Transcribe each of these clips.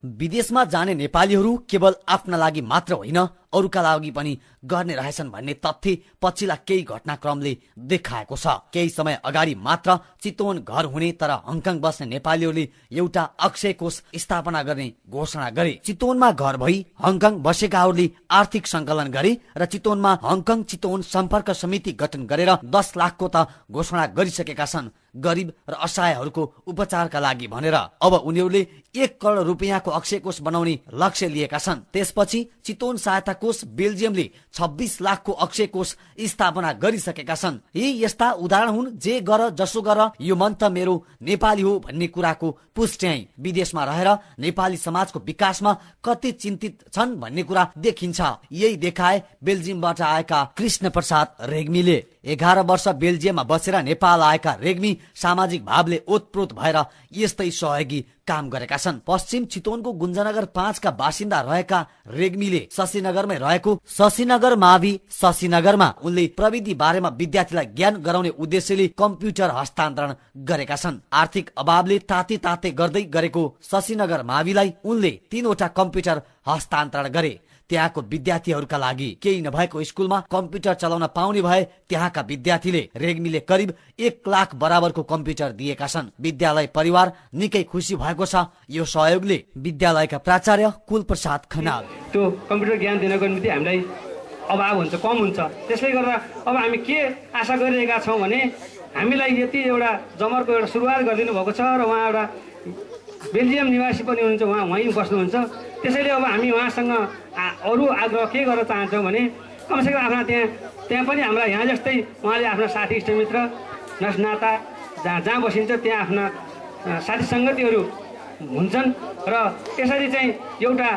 विदेशमा जाने नेपालीहरू केवल आफ्ना लागि मात्र होइन अरूका लागि पनि गर्ने रहेछन् भन्ने तथ्य पछिल्ला केही घटनाक्रमले देखाएको छ। केही समय अगाडि मात्र चितवन घर हुने तर हङकङ बस्ने नेपालीहरूले एउटा अक्षय कोष स्थापना गर्ने घोषणा गरे। चितवनमा घर भई हङकङ बसेकाहरूले आर्थिक संकलन गरे र चितवनमा हङकङ चितवन सम्पर्क समिति गठन गरेर 10 लाखको त घोषणा गरिसकेका छन् गरिब र असहायहरूको उपचारका लागि भनेर। अब उनीहरूले 1 करोड रुपियाँको अक्षय कोष बनाउने लक्ष्य लिएका छन्। त्यसपछि चितवन सहायता कोष बेल्जियमले 26 लाखको अक्षय कोष स्थापना गरिसकेका छन्। यी यस्ता उदाहरण हुन् जे गर जसो गर यो मन त मेरो नेपाली हो भन्ने कुराको पुष्टि विदेशमा रहेर नेपाली समाजको विकासमा कति चिन्तित छन् भन्ने कुरा देखिन्छ। यही देखाए बेल्जियमबाट आएका कृष्ण प्रसाद रेग्मीले। 11 वर्ष बेल्जियममा बसेर नेपाल आएका रेग्मी सामाजिक भावले ओतप्रोत भएर यस्तै सहयोगी काम गरेका छन्। पश्चिम चितवनको गुन्जनगर 5 का बासिन्दा रहेका रेग्मीले शशीनगरमै रहेको शशीनगर मावि शशीनगरमा उनले प्रविधि बारेमा विद्यार्थीलाई ज्ञान गराउने उद्देश्यले कम्प्युटर हस्तान्तरण गरेका छन्। आर्थिक अभावले ताते ताते गर्दै गरेको शशीनगर माविलाई उनले 3 वटा कम्प्युटर हस्तान्तरण गरे। त्यहाँको विद्यार्थीहरूका लागि केही नभएको स्कुलमा कम्प्युटर चलाउन पाउने भए त्यहाँका विद्यार्थीले रेग्मीले करिब 1 लाख बराबरको कम्प्युटर दिएका छन्। विद्यालय परिवार निकै खुसी भएको छ यो सहयोगले। विद्यालयका प्राचार्य कुलप्रसाद खनाल त्यो कम्प्युटर ज्ञान दिनको निम्ति हामीलाई अभाव हुन्छ, कम हुन्छ। त्यसले गर्दा अब हामी के आशा गरिरहेका छौँ भने हामीलाई यति एउटा जमरको एउटा सुरुवात गरिदिनु भएको छ र उहाँ एउटा बेल्जियम निवासी पनि हुनुहुन्छ, उहाँ वहीँ बस्नुहुन्छ। त्यसैले अब हामी उहाँसँग अरू आग्रह के गर्न चाहन्छौँ भने कमसेकम आफ्ना त्यहाँ पनि हाम्रा यहाँ जस्तै उहाँले आफ्ना साथी इष्टमित्र नाता जहाँ बसिन्छ त्यहाँ आफ्ना साथी सङ्गतिहरू हुन्छन् र यसरी चाहिँ एउटा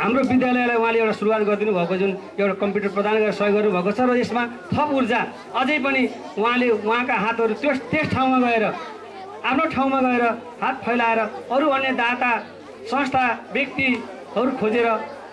हाम्रो विद्यालयलाई उहाँले एउटा सुरुवात गरिदिनु भएको जुन एउटा कम्प्युटर प्रदान गरेर सहयोग गर्नुभएको छ र यसमा थप ऊर्जा अझै पनि उहाँले उहाँका हातहरू त्यस ठाउँमा गएर आफ्नो ठाउँमा गएर हात फैलाएर अरू अन्य दाता संस्था व्यक्तिहरू खोजेर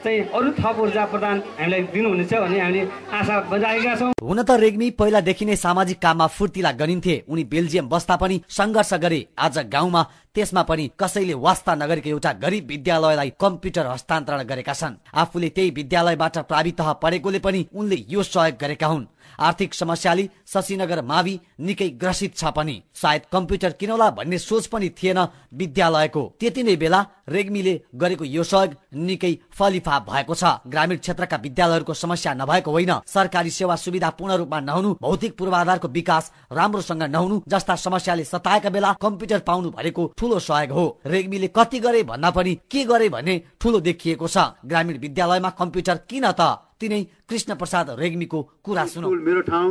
चाहिँ अरू थप ऊर्जा प्रदान हामीलाई दिनुहुनेछ भन्ने हामीले आशा बजाएका छौँ। हुन त रेग्मी पहिलादेखि नै सामाजिक काममा फुर्तिला गरिन्थे। उनी बेल्जियम बस्दा पनि सङ्घर्ष गरे। आज गाउँमा त्यसमा पनि कसैले वास्ता नगरेको एउटा गरिब विद्यालयलाई कम्प्युटर हस्तान्तरण गरेका छन्। आफूले त्यही विद्यालयबाट प्रावितः पढेकोले पनि उनले यो सहयोग गरेका हुन्। आर्थिक समस्याले शशीनगर मावि निकै ग्रसित छ पनि। सायद कम्प्युटर किनौला भन्ने सोच पनि थिएन विद्यालयको। त्यति नै बेला रेग्मीले गरेको यो सहयोग निकै फलिफा भएको छ। ग्रामीण क्षेत्रका विद्यालयहरूको समस्या नभएको होइन, सरकारी सेवा सुविधा पूर्ण रूपमा नहुनु, भौतिक पूर्वाधारको विकास राम्रोसँग नहुनु जस्ता समस्याले सताएका बेला कम्प्युटर पाउनु भनेको ठूलो सहयोग हो। रेग्मीले कति गरे भन्दा पनि के गरे भन्ने ठूलो देखिएको छ। ग्रामीण विद्यालयमा कम्प्युटर किन त? तिनै कृष्ण प्रसाद रेग्मीको कुरा सुनौ। मेरो ठाउँ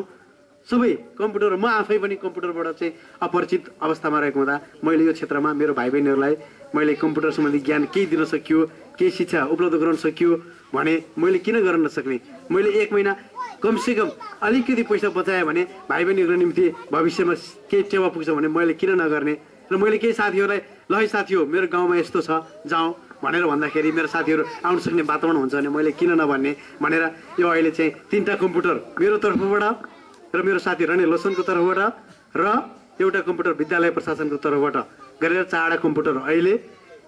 सबै कम्प्युटर, म आफै पनि कम्प्युटरबाट चाहिँ अपरिचित अवस्थामा रहेको हुँदा मैले यो क्षेत्रमा मेरो भाइ बहिनीहरूलाई मैले कम्प्युटर सम्बन्धी ज्ञान केही दिन सकियो, केही शिक्षा उपलब्ध गराउन सकियो भने मैले किन गर्न नसक्ने? मैले 1 महिना कमसेकम अलिकति पैसा बचाएँ भने भाइ बहिनीहरूको निम्ति भविष्यमा केही टेवा पुग्छ भने मैले किन नगर्ने? र मैले केही साथीहरूलाई ल है साथी हो मेरो गाउँमा यस्तो छ जाउँ भनेर भन्दाखेरि मेरो साथीहरू आउन सक्ने वातावरण हुन्छ भने मैले किन नभन्ने भनेर यो अहिले चाहिँ 3टा कम्प्युटर मेरो तर्फबाट र मेरो साथी रणे लोसनको तर्फबाट र एउटा कम्प्युटर विद्यालय प्रशासनको तर्फबाट गरेर 4वटा कम्प्युटर अहिले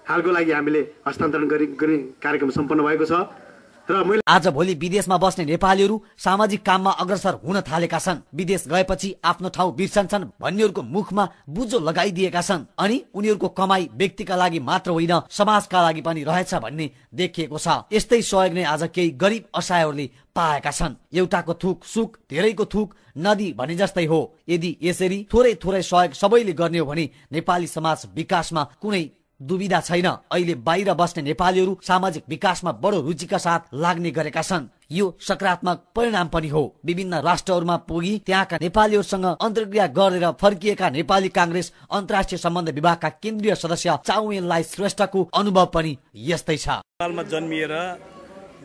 हालको लागि हामीले हस्तान्तरण गर्ने कार्यक्रम सम्पन्न भएको छ। र मैले आज भोलि विदेशमा बस्ने नेपालीहरू सामाजिक काममा अग्रसर हुन थालेका छन्। विदेश गएपछि आफ्नो ठाउँ बिर्सन्छन् भन्नेहरूको मुखमा बुझो लगाइदिएका छन् अनि उनीहरूको कमाई व्यक्तिका लागि मात्र होइन समाजका लागि पनि रहेछ भन्ने देखिएको छ। यस्तै सहयोग नै आज केही गरिब असहायहरूले पाएका छन्। एउटाको थुक सुख धेरैको थुक नदी भने जस्तै हो। यदि यसरी थोरै थोरै सहयोग सबैले गर्ने हो भने नेपाली समाज विकासमा कुनै दुविधा छैन। अहिले बाहिर बस्ने नेपालीहरू सामाजिक विकासमा बडो रुचिका साथ लाग्ने गरेका छन्। यो सकारात्मक परिणाम पनि हो। विभिन्न राष्ट्रहरूमा पुगी त्यहाँका नेपालीहरूसँग अन्तर्क्रिया गरेर फर्किएका नेपाली कांग्रेस अन्तर्राष्ट्रिय सम्बन्ध विभागका केन्द्रीय सदस्य चाउमेनलाई श्रेष्ठको अनुभव पनि यस्तै छ। नेपालमा जन्मिएर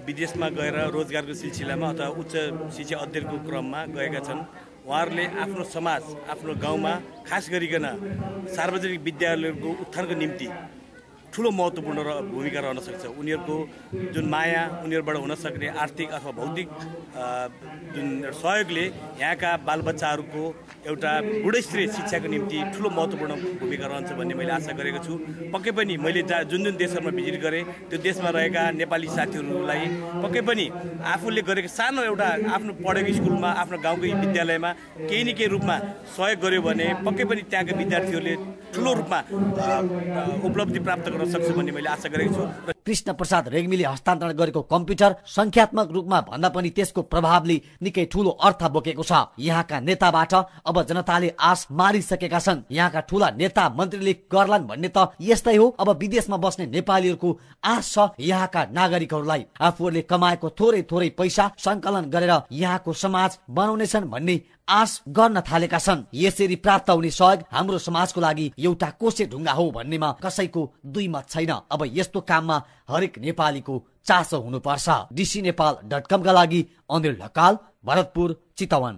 विदेशमा गएर रोजगारको सिलसिलामा अथवा उच्च शिक्षा अध्ययनको क्रममा गएका छन्। उहाँहरूले आफ्नो समाज आफ्नो गाउँमा खास गरिकन सार्वजनिक विद्यालयहरूको उत्थानको निम्ति ठुलो महत्त्वपूर्ण भूमिका रहन सक्छ। उनीहरूको जुन माया, उनीहरूबाट हुन सक्ने आर्थिक अथवा भौतिक जुन सहयोगले यहाँका बालबच्चाहरूको एउटा गुणस्तरीय शिक्षाको निम्ति ठुलो महत्त्वपूर्ण भूमिका रहन्छ भन्ने मैले आशा गरेको छु। पक्कै पनि मैले जुन देशहरूमा भिजिट गरेँ त्यो देशमा रहेका नेपाली साथीहरूलाई पक्कै पनि आफूले गरेको सानो एउटा आफ्नो पढेको स्कुलमा, आफ्नो गाउँकै विद्यालयमा केही न केही रूपमा सहयोग गर्यो भने पक्कै पनि त्यहाँका विद्यार्थीहरूले ठुलो रूपमा उपलब्धि प्राप्त गर्न सक्छ भन्ने मैले आशा गरेको छु। कृष्ण प्रसाद रेग्मीले हस्तान्तरण गरेको कम्प्युटर संख्यात्मक रूपमा भन्दा पनि त्यसको प्रभावले निकै ठूलो अर्थ बोकेको छ। यहाँका नेताबाट अब जनताले आश मारिसकेका छन्। यहाँका ठूला नेता मन्त्रीले गर्लान् भन्ने त यस्तै हो। अब विदेशमा बस्ने नेपालीहरूको आश छ यहाँका नागरिकहरूलाई आफूहरूले कमाएको थोरै थोरै पैसा संकलन गरेर यहाँको समाज बनाउनेछन् भन्ने आश गर्न थालेका छन्। यसरी प्राप्त हुने सहयोग हाम्रो समाजको लागि एउटा कोसे ढुङ्गा हो भन्नेमा कसैको दुई मत छैन। अब यस्तो काममा हरेक नेपालीको चासो हुनुपर्छ। dcnepal.com का लागि अनिल ढकाल, भरतपुर, चितवन।